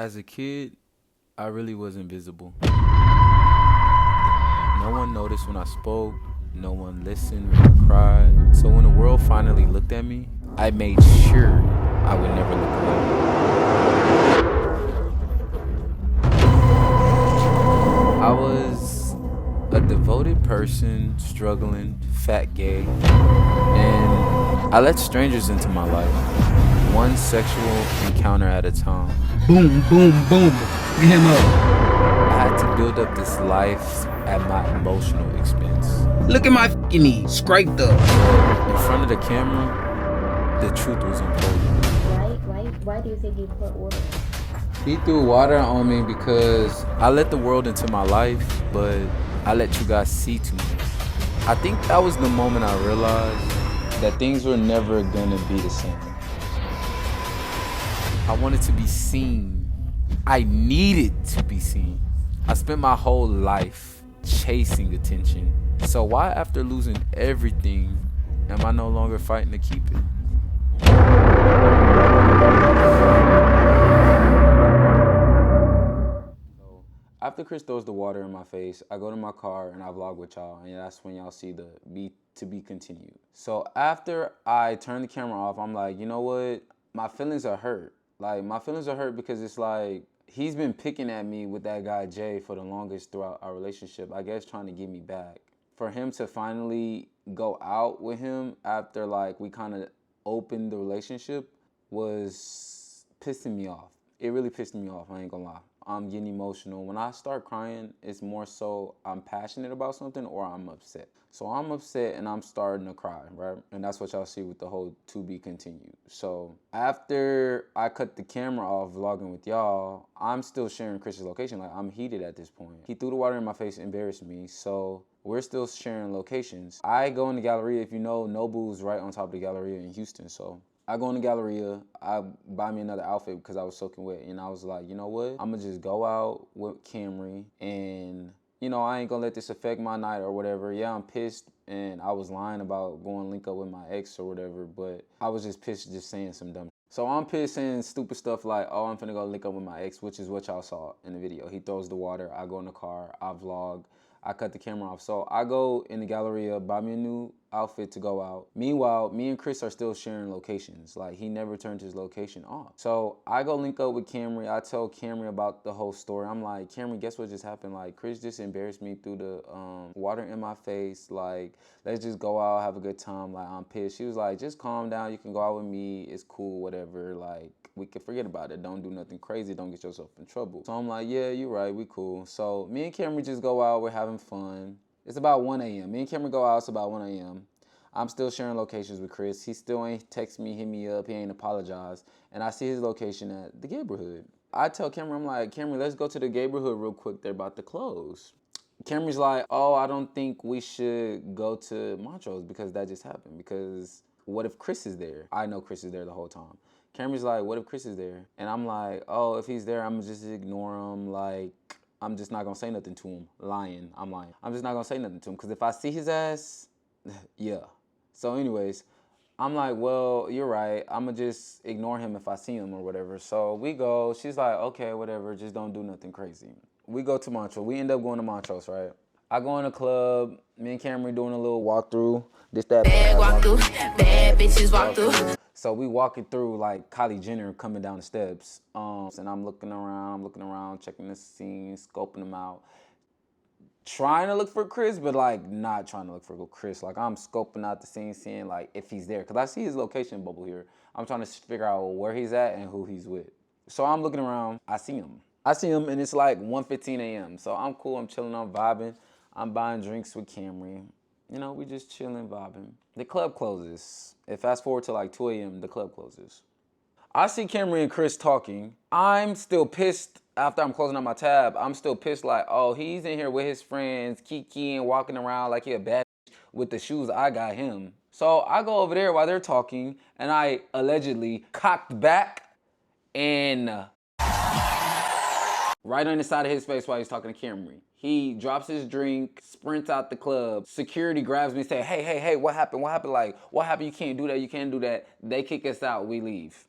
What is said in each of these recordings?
As a kid, I really was invisible. No one noticed when I spoke, no one listened when I cried. So when the world finally looked at me, I made sure I would never look away. I was a devoted person, struggling, fat gay, and I let strangers into my life, one sexual encounter at a time. Boom, boom, boom. Get him up. I had to build up this life at my emotional expense. Look at my fucking knee, scraped up. In front of the camera, the truth was important. Why do you think he put water? He threw water on me because I let the world into my life, but I let you guys see too much. I think that was the moment I realized that things were never gonna be the same. I wanted to be seen. I needed to be seen. I spent my whole life chasing attention. So why, after losing everything, am I no longer fighting to keep it? So after Chris throws the water in my face, I go to my car and I vlog with y'all, and that's when y'all see the to be continued. So after I turn the camera off, I'm like, you know what? My feelings are hurt. Like, my feelings are hurt because it's like, he's been picking at me with that guy Jay for the longest throughout our relationship, I guess trying to get me back. For him to finally go out with him after like we kind of opened the relationship was pissing me off. It really pissed me off, I ain't gonna lie. I'm getting emotional. When I start crying, it's more so I'm passionate about something or I'm upset. So I'm upset and I'm starting to cry, right? And that's what y'all see with the whole to be continued. So after I cut the camera off vlogging with y'all, I'm still sharing Chris's location. Like, I'm heated at this point. He threw the water in my face, embarrassed me. So we're still sharing locations. I go in the Galleria. If you know, Nobu's right on top of the Galleria in Houston. So I go in the Galleria, I buy me another outfit because I was soaking wet. And I was like, you know what? I'm gonna just go out with Camry and, you know, I ain't gonna let this affect my night or whatever. Yeah, I'm pissed and I was lying about going link up with my ex or whatever, but I was just pissed just saying some dumb. So I'm pissed saying stupid stuff like, oh, I'm finna go link up with my ex, which is what y'all saw in the video. He throws the water, I go in the car, I vlog, I cut the camera off. So I go in the Galleria, buy me a new outfit to go out. Meanwhile, me and Chris are still sharing locations. Like, he never turned his location off. So I go link up with Camry. I tell Camry about the whole story. I'm like, Camry, guess what just happened? Like, Chris just embarrassed me through the water in my face. Like, let's just go out, have a good time. Like, I'm pissed. She was like, just calm down. You can go out with me. It's cool, whatever. Like, we can forget about it. Don't do nothing crazy. Don't get yourself in trouble. So I'm like, yeah, you're right. We cool. So me and Camry just go out. We're having fun. It's about 1 a.m. Me and Cameron go out, it's about 1 a.m. I'm still sharing locations with Chris. He still ain't text me, hit me up, he ain't apologized. And I see his location at the neighborhood. I tell Cameron, I'm like, Cameron, let's go to the neighborhood real quick. They're about to close. Cameron's like, oh, I don't think we should go to Montrose because that just happened. Because what if Chris is there? I know Chris is there the whole time. Cameron's like, what if Chris is there? And I'm like, oh, if he's there, I'm gonna just ignore him. Like, I'm just not gonna say nothing to him. Lying, I'm lying. I'm just not gonna say nothing to him because if I see his ass, yeah. So anyways, I'm like, well, you're right. I'm gonna just ignore him if I see him or whatever. So we go. She's like, okay, whatever. Just don't do nothing crazy. We go to Montrose. We end up going to Montrose, right? I go in the club. Me and Cameron doing a little walkthrough. This that bad walkthrough. Bad bitches walk through. So we walking through like Kylie Jenner coming down the steps. And I'm looking around, checking the scene, scoping them out. Trying to look for Chris, but like not trying to look for Chris. Like, I'm scoping out the scene, seeing like if he's there. Cause I see his location bubble here. I'm trying to figure out where he's at and who he's with. So I'm looking around, I see him and it's like 1:15 a.m. So I'm cool, I'm chilling, I'm vibing. I'm buying drinks with Camry. You know, we just chilling, vibing. The club closes. It fast forward to like 2 a.m., the club closes. I see Camry and Chris talking. I'm still pissed after I'm closing out my tab. I'm still pissed like, oh, he's in here with his friends, kikiing, walking around like he a bad with the shoes I got him. So I go over there while they're talking and I allegedly cocked back and right on the side of his face while he's talking to Camry. He drops his drink, sprints out the club. Security grabs me and say, hey, what happened? What happened? Like, what happened? You can't do that. You can't do that. They kick us out. We leave.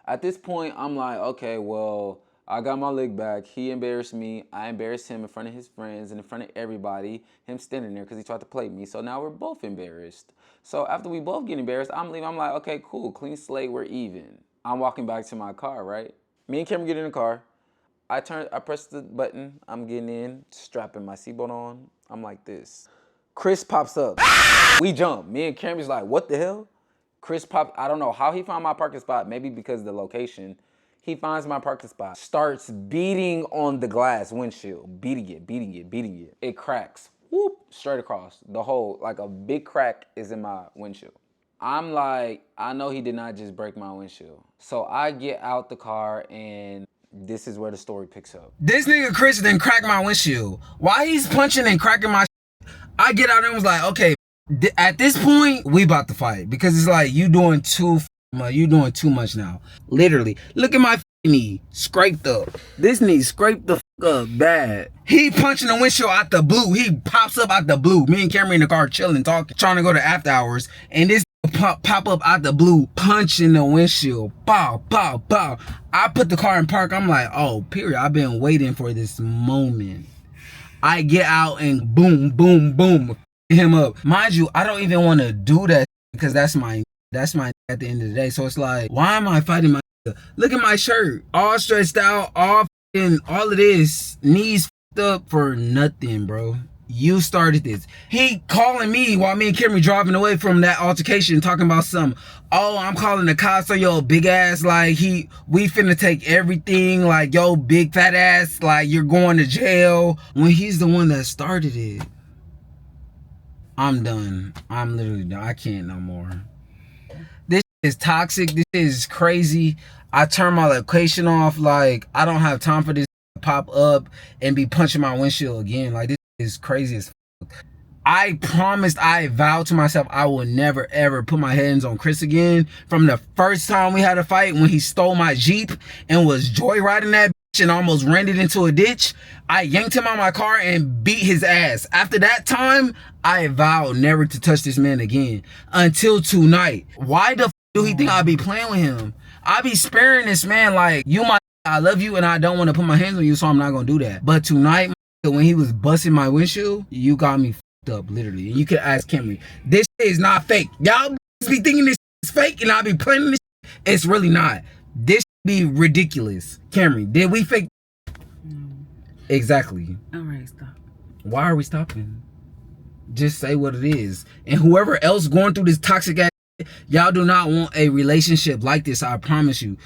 At this point, I'm like, okay, well, I got my lick back. He embarrassed me. I embarrassed him in front of his friends and in front of everybody. Him standing there because he tried to play me. So now we're both embarrassed. So after we both get embarrassed, I'm leaving. I'm like, okay, cool, clean slate, we're even. I'm walking back to my car, right? Me and Cameron get in the car. I press the button. I'm getting in, strapping my seatbelt on. I'm like this. Chris pops up. We jump. Me and Cameron's like, what the hell? Chris popped, I don't know how he found my parking spot, maybe because of the location. He finds my parking spot, starts beating on the glass windshield, beating it. It cracks, whoop, straight across. The whole, like a big crack is in my windshield. I'm like, I know he did not just break my windshield. So I get out the car and this is where the story picks up. This nigga Chris then cracked my windshield. While he's punching and cracking my I get out there and was like, okay, at this point, we about to fight. Because it's like, you doing too much now. Literally. Look at my knee. Scraped up. This knee scraped the up bad. He punching the windshield out the blue. He pops up out the blue. Me and Cameron in the car chilling, talking, trying to go to after hours. And this pop up out the blue, punching the windshield. Pow, pow, pow. I put the car in park. I'm like, oh, period. I've been waiting for this moment. I get out and boom, boom, boom, him up. Mind you, I don't even want to do that because that's my at the end of the day. So it's like, why am I fighting my? Look at my shirt, all stressed out, all of this, knees up for nothing, bro. You started this. He calling me while me and Kimmy driving away from that altercation, talking about some, oh, I'm calling the cops on your big ass, like we finna take everything, like yo big fat ass, like you're going to jail, when he's the one that started it. I'm done. I'm literally done. I can't no more. This is toxic. This is crazy. I turn my location off. Like, I don't have time for this to pop up and be punching my windshield again. Like, this is crazy as fuck. I promised, I vowed to myself I will never ever put my hands on Chris again. From the first time we had a fight when he stole my Jeep and was joyriding that bitch and almost ran it into a ditch, I yanked him out my car and beat his ass. After that time, I vowed never to touch this man again until tonight. Why the f do he think I be playing with him? I be sparing this man like, I love you and I don't want to put my hands on you, so I'm not gonna do that. But tonight, when he was busting my windshield, you got me up, literally. And you can ask Kimmy, this is not fake. Y'all be thinking this is fake and I be playing this. It's really not. This be ridiculous. Camry, did we fake? No. Exactly. All right, stop. Why are we stopping? Just say what it is. And whoever else going through this toxic ass, y'all do not want a relationship like this, I promise you.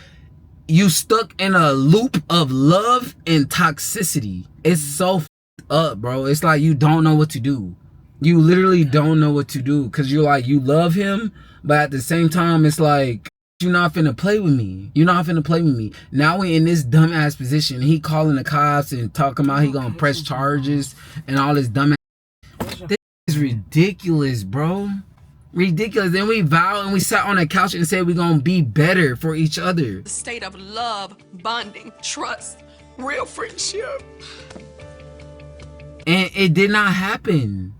You stuck in a loop of love and toxicity. It's so up, bro. It's like you don't know what to do. You literally don't know what to do because you're like, you love him, but at the same time, it's like, you're not finna play with me. You're not finna play with me. Now we in this dumbass position. He calling the cops and talking about he gonna press charges and all this dumbass. This is ridiculous, bro. Ridiculous. Then we vowed and we sat on a couch and said we gonna be better for each other. The state of love, bonding, trust, real friendship. And it did not happen.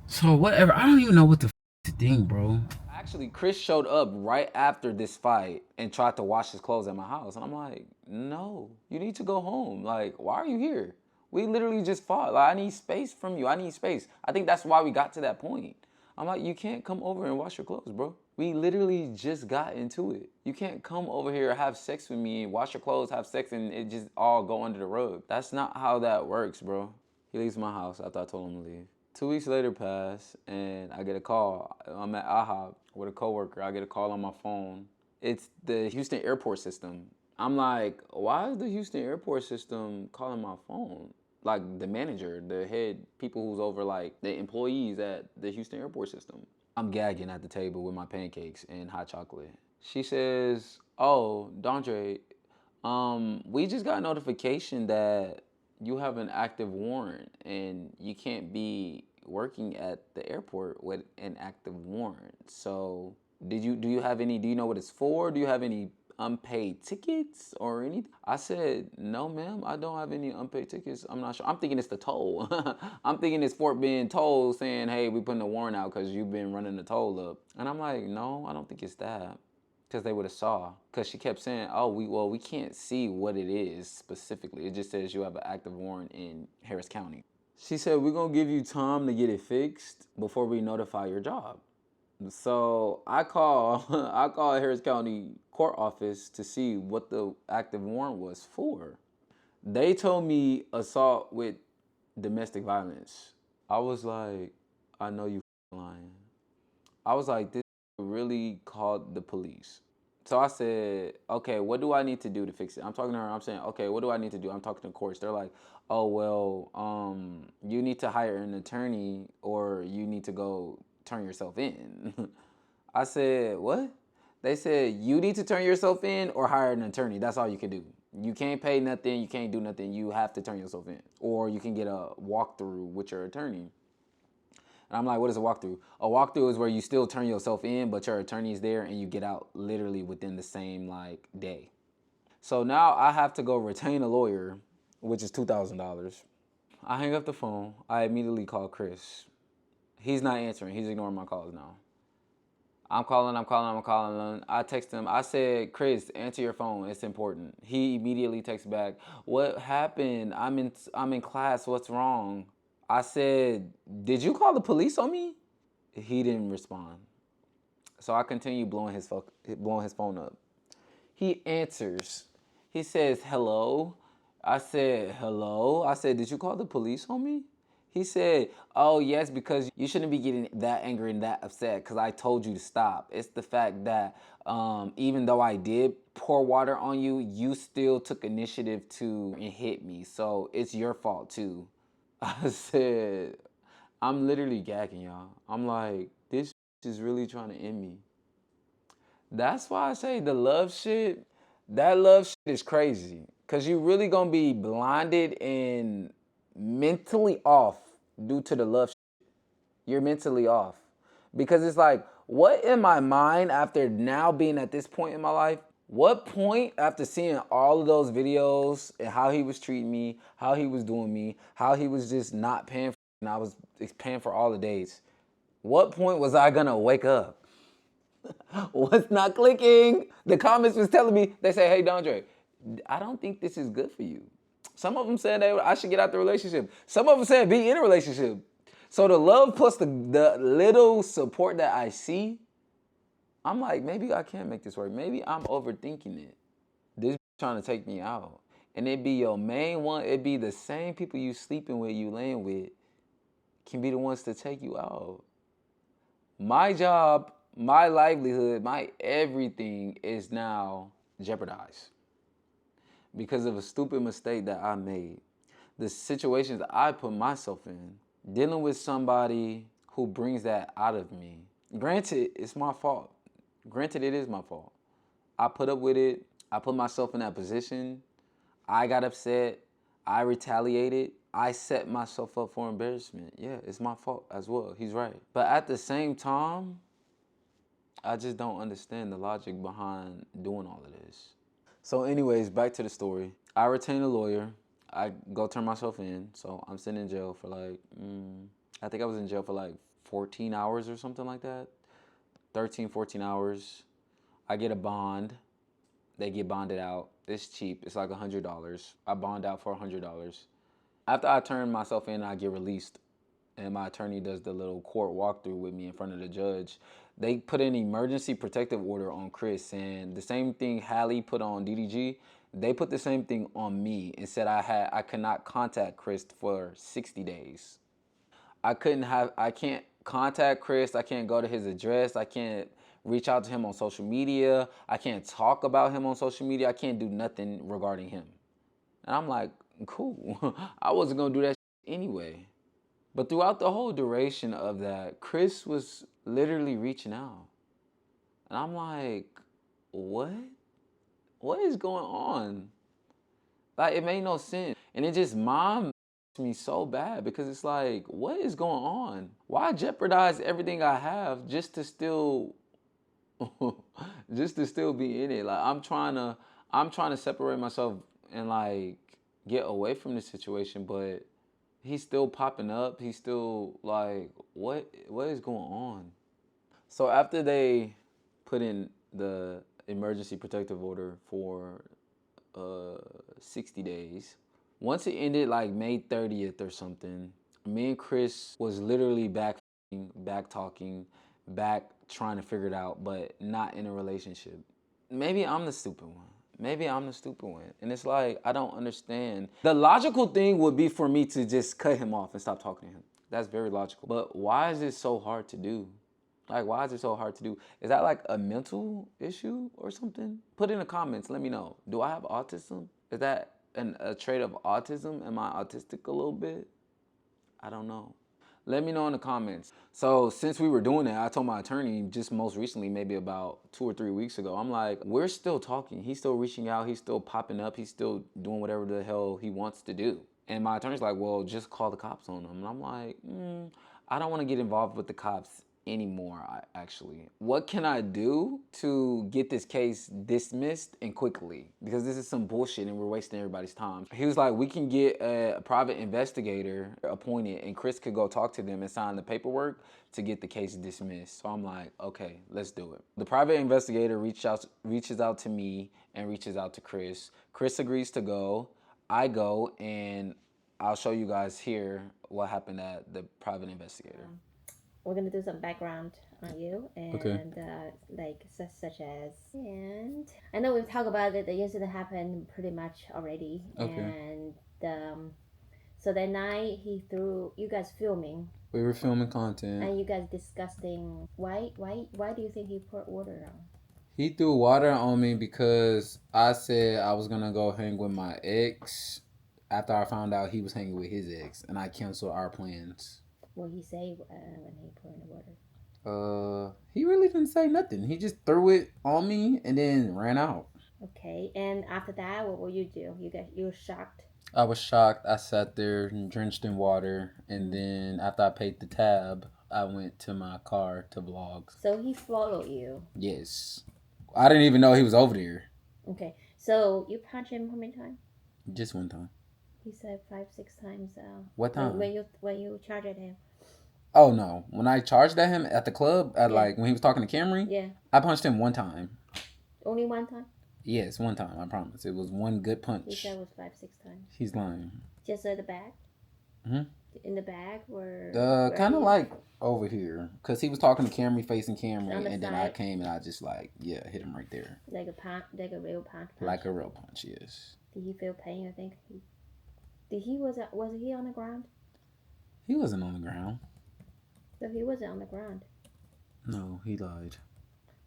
So whatever. I don't even know what the to think, bro. Actually, Chris showed up right after this fight and tried to wash his clothes at my house. And I'm like, no, you need to go home. Like, why are you here? We literally just fought. Like, I need space from you. I need space. I think that's why we got to that point. I'm like, you can't come over and wash your clothes, bro. We literally just got into it. You can't come over here, have sex with me, wash your clothes, have sex, and it just all go under the rug. That's not how that works, bro. He leaves my house after I told him to leave. 2 weeks later pass, and I get a call. I'm at IHOP with a coworker. I get a call on my phone. It's the Houston airport system. I'm like, why is the Houston airport system calling my phone? Like the manager, the head people who's over like the employees at the Houston airport system. I'm gagging at the table with my pancakes and hot chocolate. She says, oh, Dondre, we just got notification that you have an active warrant and you can't be working at the airport with an active warrant. So do you have any, do you know what it's for? Do you have any unpaid tickets or anything? I said, no, ma'am, I don't have any unpaid tickets. I'm not sure. I'm thinking it's the toll. I'm thinking it's Fort Bend toll saying, hey, we putting a warrant out because you've been running the toll up. And I'm like, no, I don't think it's that. because they would have saw. Because she kept saying, oh, we can't see what it is specifically. It just says you have an active warrant in Harris County. She said, we're going to give you time to get it fixed before we notify your job. So I call I called Harris County court office to see what the active warrant was for. They told me assault with domestic violence. I was like, I know you lying. I was like, this really called the police. So I said, okay, what do I need to do to fix it? I'm talking to her. I'm saying, okay, what do I need to do? I'm talking to the courts. They're like, oh, well, you need to hire an attorney or you need to go turn yourself in. I said, what? They said, you need to turn yourself in or hire an attorney. That's all you can do. You can't pay nothing. You can't do nothing. You have to turn yourself in. Or you can get a walkthrough with your attorney. And I'm like, what is a walkthrough? A walkthrough is where you still turn yourself in, but your attorney is there and you get out literally within the same day. So now I have to go retain a lawyer, which is $2,000. I hang up the phone. I immediately call Chris. He's not answering. He's ignoring my calls now. I'm calling. I text him. I said, Chris, answer your phone. It's important. He immediately texts back, what happened? I'm in class. What's wrong? I said, did you call the police on me? He didn't respond. So I continue blowing his phone up. He answers. He says, hello. I said, hello. I said, did you call the police on me? He said, oh, yes, because you shouldn't be getting that angry and that upset because I told you to stop. It's the fact that even though I did pour water on you, you still took initiative to and hit me. So it's your fault, too. I said, I'm literally gagging, y'all. I'm like, this is really trying to end me. That's why I say the love shit, that love shit is crazy. Because you really going to be blinded and mentally off due to the love shit. You're mentally off. Because it's like, what in my mind after now being at this point in my life, what point after seeing all of those videos and how he was treating me, how he was doing me, how he was just not paying for and I was paying for all the dates, what point was I gonna wake up? What's not clicking? The comments was telling me, they say, hey, Dondre, I don't think this is good for you. Some of them said that I should get out the relationship. Some of them said be in a relationship. So the love plus the little support that I see, I'm like, maybe I can make this work. Maybe I'm overthinking it. This trying to take me out. And it be your main one. It be the same people you sleeping with, you laying with, can be the ones to take you out. My job, my livelihood, my everything is now jeopardized because of a stupid mistake that I made. The situations that I put myself in, dealing with somebody who brings that out of me. Granted, it's my fault. Granted, it is my fault. I put up with it. I put myself in that position. I got upset. I retaliated. I set myself up for embarrassment. Yeah, it's my fault as well. He's right. But at the same time, I just don't understand the logic behind doing all of this. So anyways, back to the story. I retain a lawyer. I go turn myself in. So I'm sitting in jail for I think I was in jail for 14 hours or something like that. 13, 14 hours. I get a bond. They get bonded out. It's cheap. It's like $100. I bond out for $100. After I turn myself in, I get released. And my attorney does the little court walkthrough with me in front of the judge. They put an emergency protective order on Chris, and the same thing Hallie put on DDG, they put the same thing on me and said I could not contact Chris for 60 days. I can't contact Chris. I can't go to his address. I can't reach out to him on social media. I can't talk about him on social media. I can't do nothing regarding him. And I'm like, cool. I wasn't going to do that anyway. But throughout the whole duration of that, Chris was literally reaching out. And I'm like, what? What is going on? Like, it made no sense. And it just me so bad because it's like, what is going on? Why jeopardize everything I have just to still be in it? Like, I'm trying to separate myself and get away from this situation, but he's still popping up. He's still like, what is going on? So after they put in the emergency protective order for 60 days. Once it ended like May 30th or something, me and Chris was literally back talking, back trying to figure it out, but not in a relationship. Maybe I'm the stupid one. Maybe I'm the stupid one. And it's like, I don't understand. The logical thing would be for me to just cut him off and stop talking to him. That's very logical. But why is it so hard to do? Like, why is it so hard to do? Is that like a mental issue or something? Put in the comments, let me know. Do I have autism? Is that a trait of autism? Am I autistic a little bit? I don't know. Let me know in the comments. So since we were doing that, I told my attorney just most recently, maybe about 2 or 3 weeks ago, I'm like, we're still talking. He's still reaching out. He's still popping up. He's still doing whatever the hell he wants to do. And my attorney's like, well, just call the cops on him. And I'm like, I don't want to get involved with the cops anymore, actually. What can I do to get this case dismissed and quickly? Because this is some bullshit and we're wasting everybody's time. He was like, we can get a private investigator appointed and Chris could go talk to them and sign the paperwork to get the case dismissed. So I'm like, okay, let's do it. The private investigator reaches out to me and reaches out to Chris. Chris agrees to go. I go, and I'll show you guys here what happened at the private investigator. We're gonna do some background on you and Okay. like such as, and I know we've talked about it. The incident happened pretty much already. Okay. And so that night he threw you guys filming. We were filming content. And you guys discussing why do you think he poured water on? He threw water on me because I said I was gonna go hang with my ex after I found out he was hanging with his ex, and I canceled our plans. What he say when he poured in the water? He really didn't say nothing. He just threw it on me and then ran out. Okay, and after that, what will you do? You were shocked? I was shocked. I sat there drenched in water, and then after I paid the tab, I went to my car to vlog. So he followed you? Yes. I didn't even know he was over there. Okay, so you punched him how many times? Just one time. He said 5-6 times. What time? When you charged at him? Oh no! When I charged at him at the club, like when he was talking to Camry, yeah, I punched him one time. Only one time? Yes, one time. I promise. It was one good punch. He said it was 5-6 times. He's lying. Just at the back? Mhm. In the back, where? Kind of like over here, cause he was talking to Camry, facing Camry, On the and then side? I came and I just hit him right there. Like a punch, like a real punch. Like a real punch, yes. Did he feel pain? I think. Was he on the ground? He wasn't on the ground. So he wasn't on the ground. No, he lied.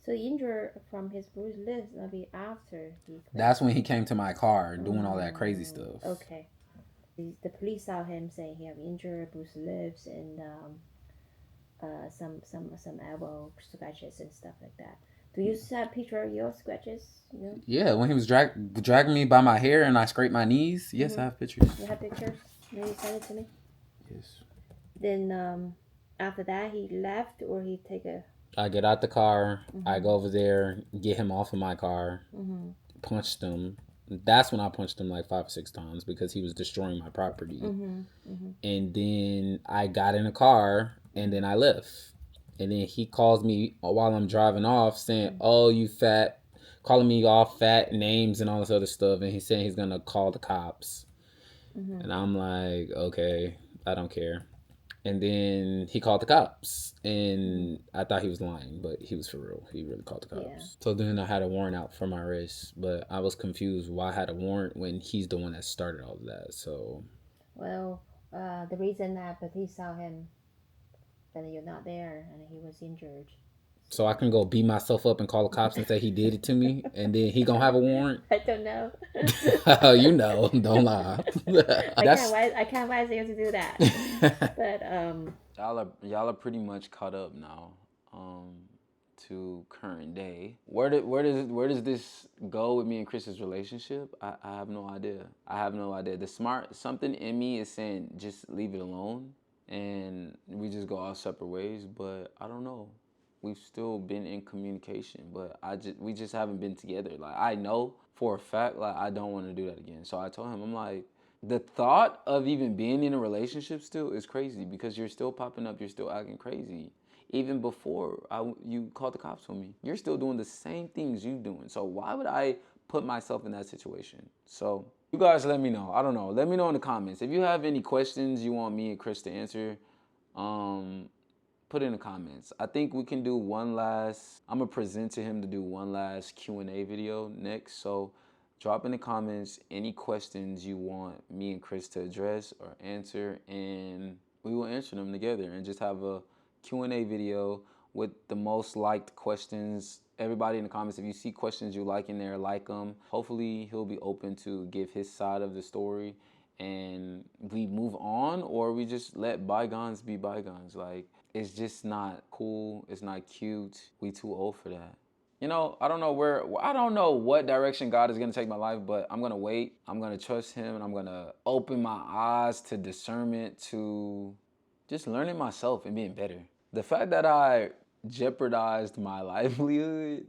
So injured from his bruised lips maybe after he. That's when he came to my car doing all that crazy stuff. Okay. The police saw him saying he had injured, bruised lips, and some elbow scratches and stuff like that. Do you have a picture of your scratches? No? Yeah, when he was dragging me by my hair and I scraped my knees. Yes, I have pictures. You have pictures? Can you send it to me? Yes. Then after that, he left or he take a. I get out the car. I go over there, get him off of my car, punched him. That's when I punched him like 5 or 6 times because he was destroying my property. And then I got in a car and then I left. And then he calls me while I'm driving off saying, oh, you fat, calling me all fat names and all this other stuff. And he's saying he's going to call the cops. And I'm like, okay, I don't care. And then he called the cops. And I thought he was lying, but he was for real. He really called the cops. Yeah. So then I had a warrant out for my arrest. But I was confused why I had a warrant when he's the one that started all of that. So. Well, the reason that police saw him, and you're not there, and he was injured. So I can go beat myself up and call the cops and say he did it to me, and then he gonna have a warrant? I don't know. You know, don't lie. I can't advise you to do that. But y'all are pretty much caught up now, to current day. Where does this go with me and Chris's relationship? I have no idea. Something in me is saying just leave it alone, and we just go our separate ways. But I don't know. We've still been in communication, but we just haven't been together. Like, I know for a fact, like, I don't want to do that again. So I told him, I'm like, the thought of even being in a relationship still is crazy because you're still popping up, you're still acting crazy. even before you called the cops on me. You're still doing the same things you're doing. So why would I put myself in that situation? So you guys let me know. I don't know. Let me know in the comments. If you have any questions you want me and Chris to answer, put it in the comments. I think we can do one last, I'm gonna present to him to do one last Q&A video next. So drop in the comments any questions you want me and Chris to address or answer, and we will answer them together and just have a Q&A video with the most liked questions. Everybody in the comments, if you see questions you like in there, like them. Hopefully he'll be open to give his side of the story and we move on, or we just let bygones be bygones. Like, it's just not cool. It's not cute. We too old for that. You know, I don't know what direction God is gonna take my life, but I'm gonna wait. I'm gonna trust him, and I'm gonna open my eyes to discernment, to just learning myself and being better. The fact that I jeopardized my livelihood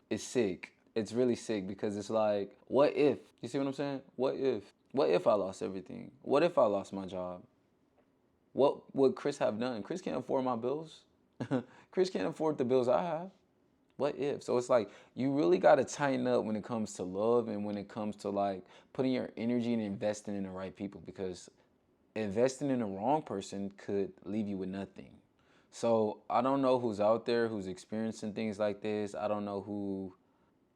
is sick. It's really sick, because it's like, what if? You see what I'm saying? What if? What if I lost everything? What if I lost my job? What would Chris have done? Chris can't afford my bills. Chris can't afford the bills I have. What if? So it's like, you really got to tighten up when it comes to love, and when it comes to like putting your energy and investing in the right people, because investing in the wrong person could leave you with nothing. So I don't know who's out there who's experiencing things like this. I don't know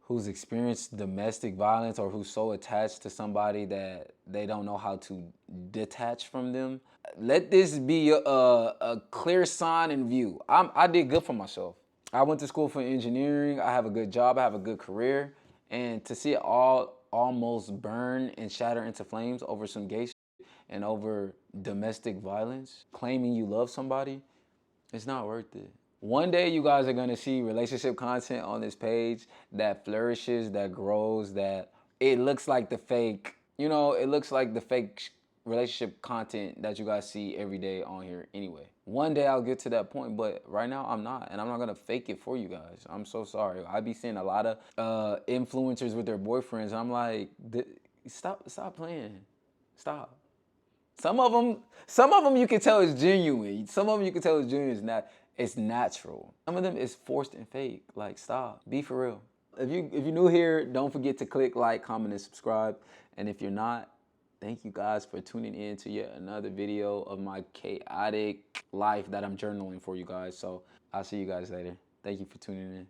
who's experienced domestic violence, or who's so attached to somebody that they don't know how to detach from them. Let this be a clear sign in view. I did good for myself. I went to school for engineering. I have a good job. I have a good career. And to see it all almost burn and shatter into flames over some gay shit and over domestic violence, claiming you love somebody, it's not worth it. One day you guys are gonna see relationship content on this page that flourishes, that grows, that it looks like the fake, you know, it looks like the fake relationship content that you guys see every day on here anyway. One day I'll get to that point, but right now I'm not, and I'm not gonna fake it for you guys. I'm so sorry. I be seeing a lot of influencers with their boyfriends, and I'm like, stop playing. Stop. Some of them you can tell is genuine. Some of them you can tell is genuine. It's natural. Some of them is forced and fake. Like, stop. Be for real. If you're new here, don't forget to click like, comment, and subscribe. And if you're not, thank you guys for tuning in to yet another video of my chaotic life that I'm journaling for you guys. So I'll see you guys later. Thank you for tuning in.